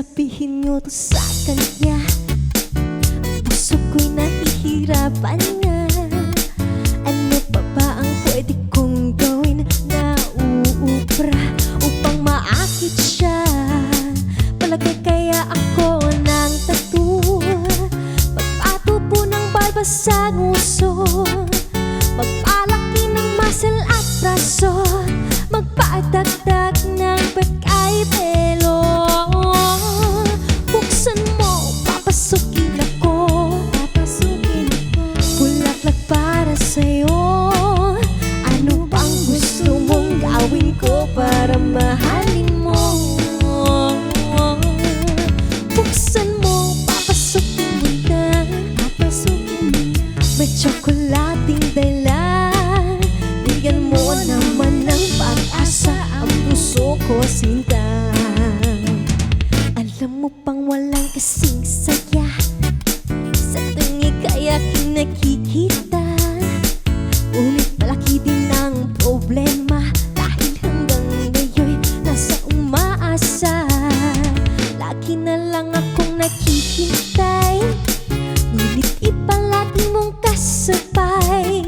sabihin nyo to sa kanya. Ang puso ko'y nahihirapan na. Ano pa ba ang pwede kong gawin na uubra upang maakit siya? Palagay kaya ako ng tattoo, magpatubo ng balbas sa nguso, magpalaki ng muscle at braso, magpadagdag ng pekay pelo. Buksan mo, papasukin ako, bulaklak para sa'yo. Ano bang gusto mong gawin ko para mahalin mo? Buksan mo, papasukin mo na, may tsokolating dala. Bigyan mo naman ng pag-asa ang puso ko, sinta. Alam mo pang walang kasing saya sa tuwing ika'y aking nakikita. Ngunit malaki din ang problema dahil hanggang ngayon nasa umaasa. Lagi na lang akong nakikintay, ngunit ipalagi mong kasabay.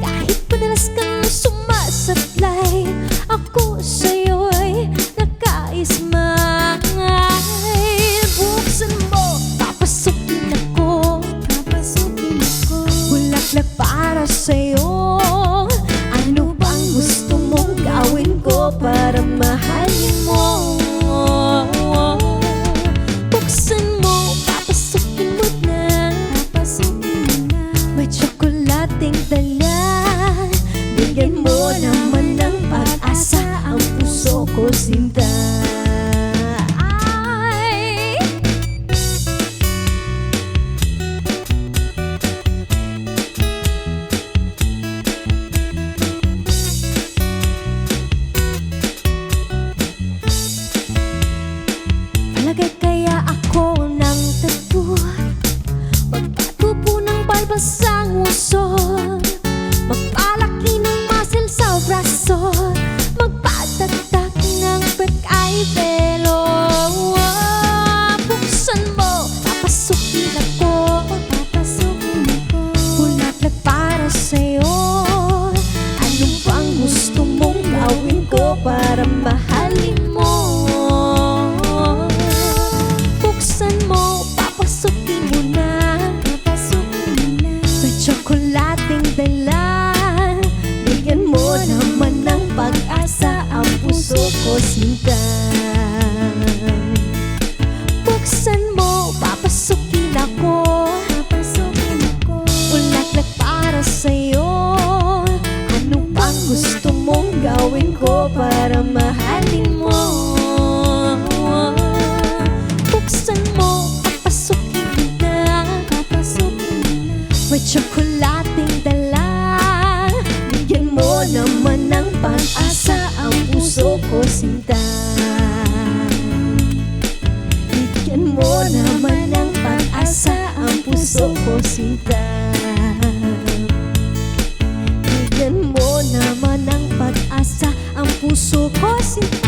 Kahit madalas kang sumasablay, ako sa'yo'y nakaismay. Buksan mo, papasukin ako, bulaklak para sa'yo. Ano bang gusto mong gawin ko para mahalin mo? Buksan mo, papasukin mo na, may tsokolating dala. Bigyan mo naman ng pag-asa ang puso ko, sinta. Palagay kaya ako ng tattoo, magpatubo ng balbas sa nguso, magpalaki ng muscle sa braso, magpadagdag ng pekay pelo. Buksan mo, papasukin ako, bulaklak para sa'yo. Ano bang gusto mong gawin ko para mahalin mo? Buksan mo, papasukin mo na, may tsokolating dala. Bigyan mo naman ng pag-asa ang puso ko, sinta. Buksan mo, papasukin ako, bulaklak para sa'yo. Ano bang gusto mong gawin ko para mahalin mo? Buksan mo, papasukin mo na, may tsokolating dala. Bigyan mo naman ng pag-asa ang puso ko, sinta. Bigyan mo naman ng pag-asa ang puso ko, sinta. Bigyan mo naman ng pag-asa ang puso ko, sinta.